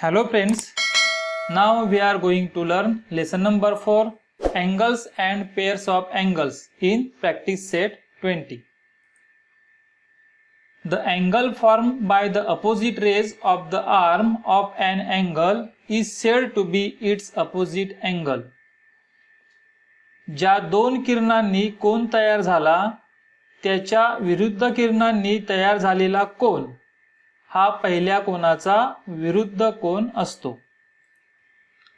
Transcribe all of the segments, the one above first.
Hello friends, now we are going to learn lesson number 4, angles and pairs of angles in practice set 20. The angle formed by the opposite rays of the arm of an angle is said to be its opposite angle. ज्या दोन किरणांनी कोन तयार झाला त्याच्या विरुद्ध किरणांनी तयार झालेला कोन हा पहिल्या कोनाचा विरुद्ध कोन असतो.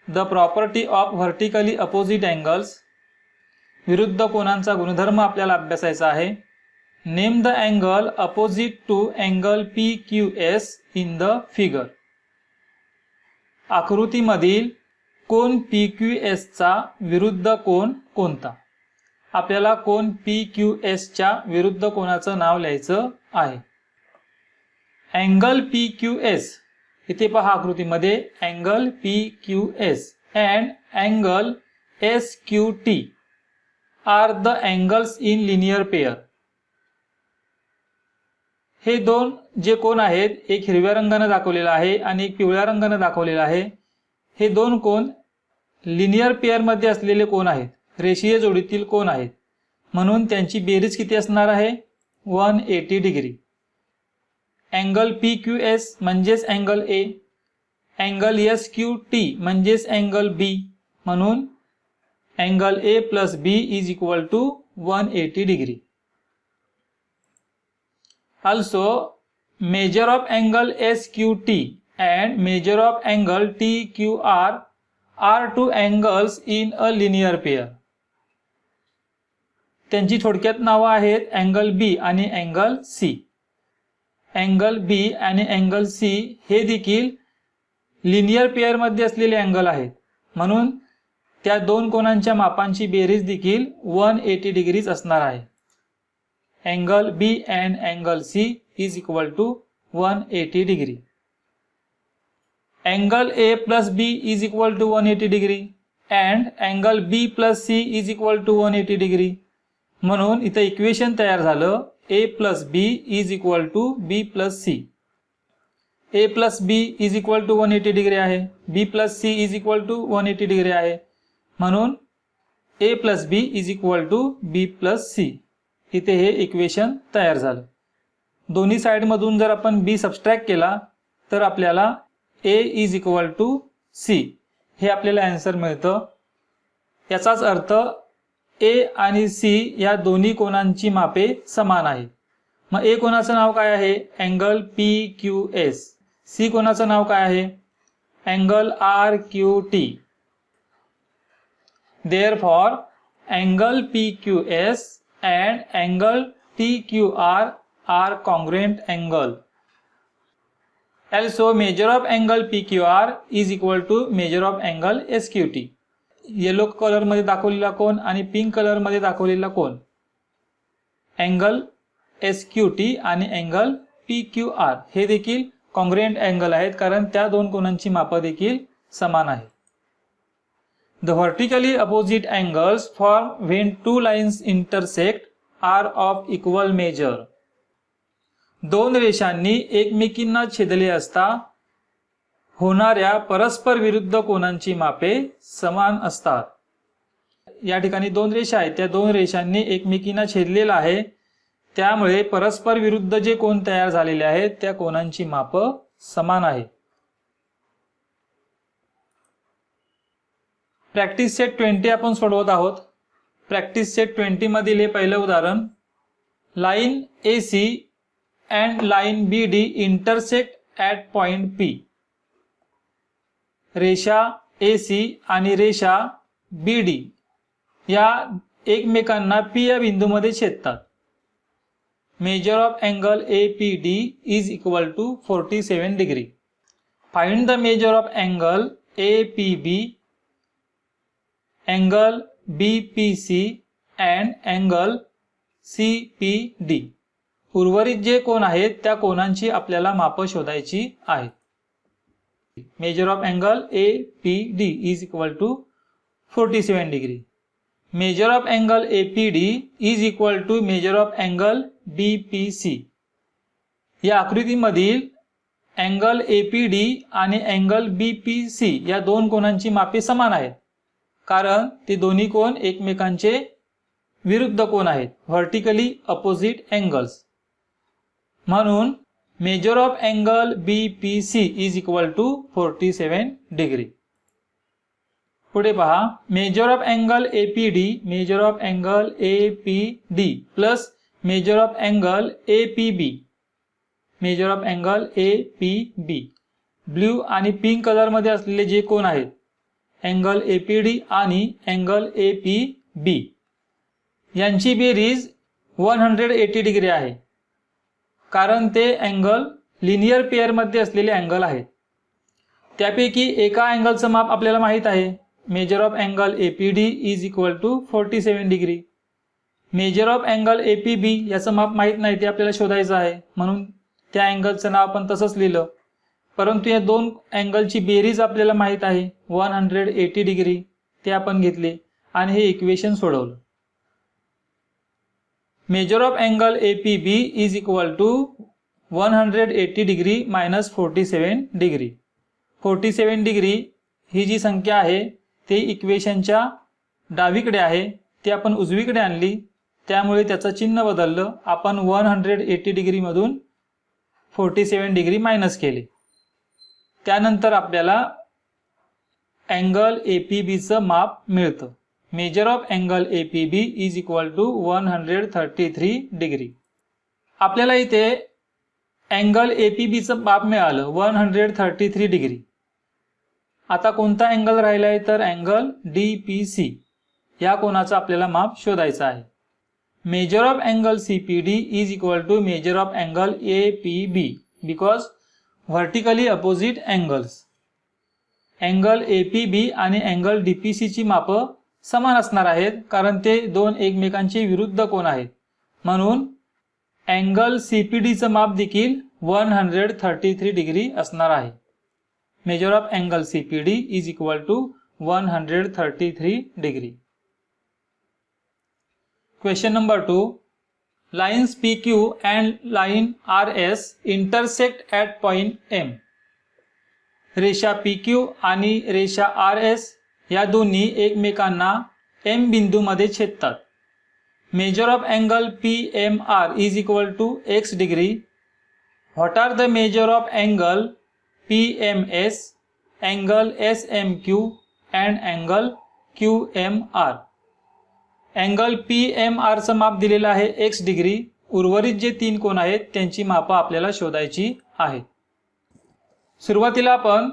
The property of vertically opposite angles, विरुद्ध कोनांचा गुणधर्म आपल्याला अभ्यासायचा आहे. Name the angle opposite to angle PQS in the figure. आकृतीमधील कोन PQS चा विरुद्ध कोन कोणता. आपल्याला कोन PQS च्या विरुद्ध कोनाचं नाव लिहायचं आहे. अँगल PQS, इथे पहा आकृतीमध्ये angle PQS and angle SQT are the angles in linear pair. हे दोन जे कोन आहेत, एक हिरव्या रंगाने दाखवलेला आहे आणि एक पिवळ्या रंगाने दाखवलेला आहे. हे दोन कोन लिनियर पेयर मध्ये असलेले कोन आहेत, रेषीय जोडीतील कोन आहेत, म्हणून त्यांची बेरीज किती असणार आहे 180 डिग्री. अँगल PQS म्हणजेच अँगल A, अँगल SQT म्हणजेच अँगल B, म्हणून angle A plus B is equal to 180 degree. Also measure of angle SQT and measure of angle TQR are two angles in a linear pair. त्यांची थोडक्यात नावं आहेत angle B आणि angle C. Angle B आणि angle C हे देखील linear pair मध्ये असलेले अँगल आहेत, म्हणून त्या दोन कोनांच्या मापांची बेरीज देखील 180 डिग्रीज असणार आहे. Angle B and angle C is equal to 180 degree. Angle A plus B is equal to 180 degree and angle B plus C is equal to 180 degree. म्हणून इथे इक्वेशन तयार झालं A plus B is equal to B plus C. A plus B is equal to 180 degree आहे, B plus C is equal to 180 degree आहे, म्हणून A plus B is equal to B plus C. इथे हे equation तयार झालं. दोन्ही side मधून जर आपण B सबस्ट्रॅक्ट केला तर आपल्याला A is equal to C हे आपल्याला आन्सर मिळतं. याचाच अर्थ A आणि C या दोन्ही कोनांची मापे समान आहेत. मग A कोनाचं नाव काय आहे अँगल PQS, C कोनाचं नाव काय आहे angle RQT. Therefore angle PQS and angle TQR are congruent angle. Also measure of angle PQR is equal to measure of angle SQT. Yellow colour मध्ये दाखवलेला कोन आणि पिंक कलर मध्ये दाखवलेला कोन angle SQT आणि angle PQR हे देखील congruent angle आहेत, कारण त्या दोन कोनांची मापं देखील समान आहेत. The vertically opposite angles formed when two lines intersect are of equal measure. दोन रेषांनी एकमेकींना छेदले असता होणाऱ्या परस्पर विरुद्ध कोनांची मापे समान असतात. या ठिकाणी दोन रेषा आहेत, त्या दोन रेषांनी एकमेकींना छेदलेला आहे, त्यामुळे परस्पर विरुद्ध जे कोन तयार झालेले आहेत त्या कोनांची मापं समान आहेत. प्रॅक्टिस सेट 20 आपण सोडवत आहोत. प्रॅक्टिस सेट 20 मधील हे पहिलं उदाहरण, line AC and line BD intersect at point P. रेषा AC आणि रेषा BD या एकमेकांना P या बिंदूमध्ये छेदतात. Measure of angle APD is equal to 47 degree. Find the measure of angle APB, angle BPC and angle CPD. उर्वरित जे कोन आहेत त्या कोनांची आपल्याला मापं शोधायची आहेत. Measure of angle APD is equal to 47 degree. Measure of angle APD is equal to measure of angle BPC. या आकृतीमधील अँगल APD आणि अँगल BPC या दोन कोनांची मापे समान आहेत, कारण ते दोन्ही कोन एकमेकांचे विरुद्ध कोन आहेत, व्हर्टिकली अपोजिट अँगल्स. म्हणून measure of angle BPC is equal to 47 degree. पुढे पहा, measure of angle APD plus measure of angle APB. Blue आणि पिंक कलर मध्ये असलेले जे कोन आहेत, अँगल APD आणि अँगल APB, यांची बेरीज 180 डिग्री आहे, कारण ते अँगल लिनियर पेअर मध्ये असलेले अँगल आहेत. त्यापैकी एका अँगलचं माप आपल्याला माहित आहे, measure of angle APD is equal to 47 degree. Measure of angle APB याचं माप माहित नाही, ते आपल्याला शोधायचं आहे, म्हणून त्या अँगलचं नाव आपण तसंच लिहिलं. परंतु या दोन अँगलची बेरीज आपल्याला माहित आहे 180 डिग्री, ते आपण घेतले आणि हे इक्वेशन सोडवलं. Measure of angle APB is equal to 180 degree minus 47 degree. 47 degree ही जी संख्या आहे ते इक्वेशनच्या डावीकडे आहे, ती आपण उजवीकडे आणली, त्यामुळे त्याचं चिन्ह बदललं. आपण 180 डिग्री मधून 47 डिग्री मायनस केले. त्यानंतर आपल्याला अँगल APBचं माप मिळतं. Measure of angle APB is equal to 133 degree. आपल्याला इथे अँगल APBचं माप मिळालं 133 डिग्री. आता कोणता अँगल राहिला आहे तर अँगल DPC या कोनाचा आपल्याला माप शोधायचं आहे. Measure of angle CPD is equal to measure of angle APB because vertically opposite angles. Angle APB आणि अँगल DPC ची मापं समान असणार आहेत, कारण ते दोन एकमेकांचे विरुद्ध कोन आहेत. म्हणून अँगल CPDचं माप देखील 133 डिग्री असणार आहे. Measure of angle CPD is equal to 133 degree. Question number 2. Lines PQ and line RS intersect at point M. रेषा PQ आणि रेषा RS या दोन्ही एकमेकांना M बिंदूमध्ये छेदतात. Measure of angle PMR is equal to x degree. What are the measure of angle PMS, angle SMQ and angle QMR. Angle PMR चं माप दिलेलं आहे x डिग्री. उर्वरित जे तीन कोन आहेत त्यांची मापं आपल्याला शोधायची आहेत. सुरुवातीला आपण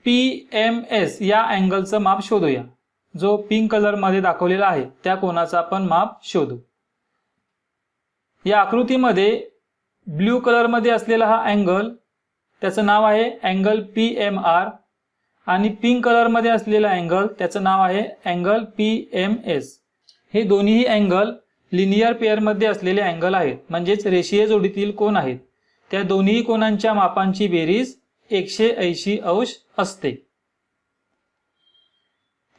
PMS या अँगलचं माप शोधूया. जो पिंक कलर मध्ये दाखवलेला आहे त्या कोनाचं आपण माप शोधू. या आकृतीमध्ये ब्ल्यू कलर मध्ये असलेला हा अँगल, त्याचं नाव आहे अँगल PMR, आणि पिंक कलर मध्ये असलेला अँगल त्याचं नाव आहे अँगल PMS. हे दोन्हीही अँगल लिनियर पेअर मध्ये असलेले अँगल आहेत, म्हणजेच रेषीय जोडीतील कोन आहेत. त्या दोन्ही कोनांच्या मापांची बेरीज 180 अंश असते.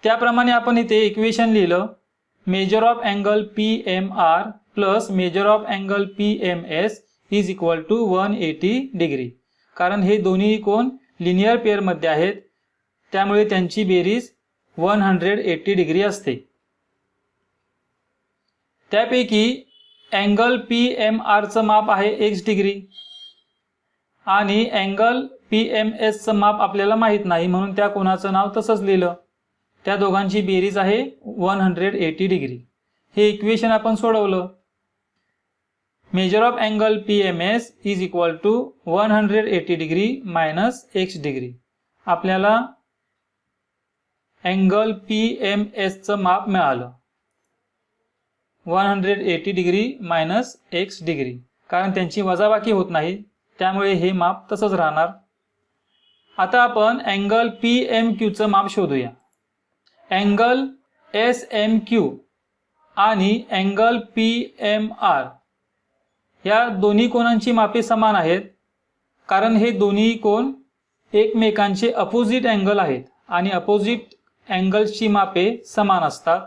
त्याप्रमाणे आपण इथे इक्वेशन लिहिलं, measure of angle PMR plus measure of angle PMS is equal to 180 degree. कारण हे दोन्ही कोन लिनियर पेअर मध्ये आहेत, त्यामुळे त्यांची बेरीज 180 डिग्री असते. त्यापैकी अँगल PMR चं माप आहे x डिग्री आणि अँगल PMS चं माप आपल्याला माहित नाही, म्हणून त्या कोनाचं नाव तसंच लिहिलं. त्या दोघांची बेरीज आहे 180 डिग्री. हे इक्वेशन आपण सोडवलं. Measure of angle PMS is equal to 180 degree minus x degree. आपल्याला अँगल PMS चं माप मिळालं 180 डिग्री मायनस x डिग्री. कारण त्यांची वजाबाकी होत नाही, त्यामुळे हे माप तसंच राहणार. आता आपण अँगल PMQ चं माप शोधूया. अँगल SMQ आणि अँगल PMR या दोन्ही कोनांची मापे समान आहेत, कारण हे दोन्ही कोन एकमेकांचे अपोजिट अँगल आहेत आणि अपोजिट अँगल्सची मापे समान असतात.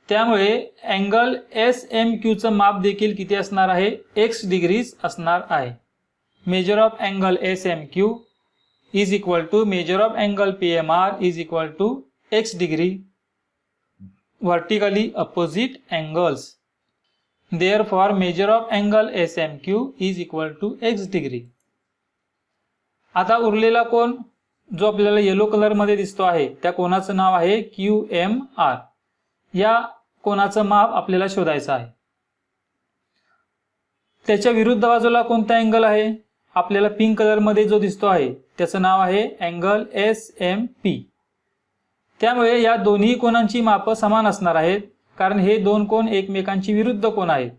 त्यामुळे अँगल SMQ चं माप देखील किती असणार आहे, x डिग्रीज असणार आहे. measure of angle SMQ is equal to measure of angle PMR is equal to x degree, vertically opposite angles. Therefore, measure of angle SMQ is equal to x degree. आता उरलेला कोन जो आपल्याला yellow colour मध्ये दिसतो आहे त्या कोनाचं नाव आहे QMR. या कोनाचं माप आपल्याला शोधायचं आहे. त्याच्या विरुद्ध बाजूला कोणता अँगल आहे? आपल्याला पिंक कलर मध्ये जो दिसतो आहे त्याचं नाव आहे अँगल SMP. त्यामुळे या दोन्ही कोनांची माप समान असणार आहेत कारण हे दोन कोन एकमेकांची विरुद्ध कोन आहेत.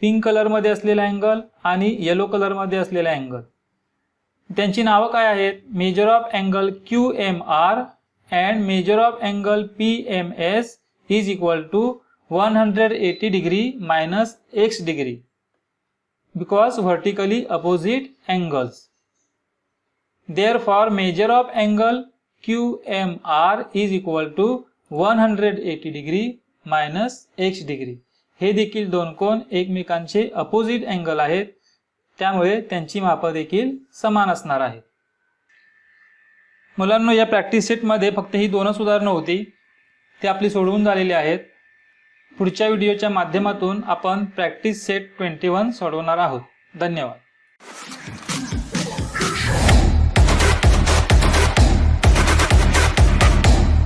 पिंक कलर मध्ये असलेला अँगल आणि येलो कलर मध्ये असलेला अँगल. त्यांची नावं काय आहेत? Measure of angle QMR and measure of angle PMS is equal to 180 degree minus x degree because vertically opposite angles. Therefore, measure of angle QMR is equal to 180 degree minus x degree. हे देखील दोन कोन एकमेकांचे opposite angle आहेत त्यामुळे त्यांची माप देखील समान असणार आहेत. मुलांनो, या प्रॅक्टिस सेट मध्ये फक्त ही दोनच उदाहरणं होती, ते आपली सोडवून झालेली आहेत. पुढच्या व्हिडिओच्या माध्यमातून आपण प्रॅक्टिस सेट 21 सोडवणार आहोत. धन्यवाद.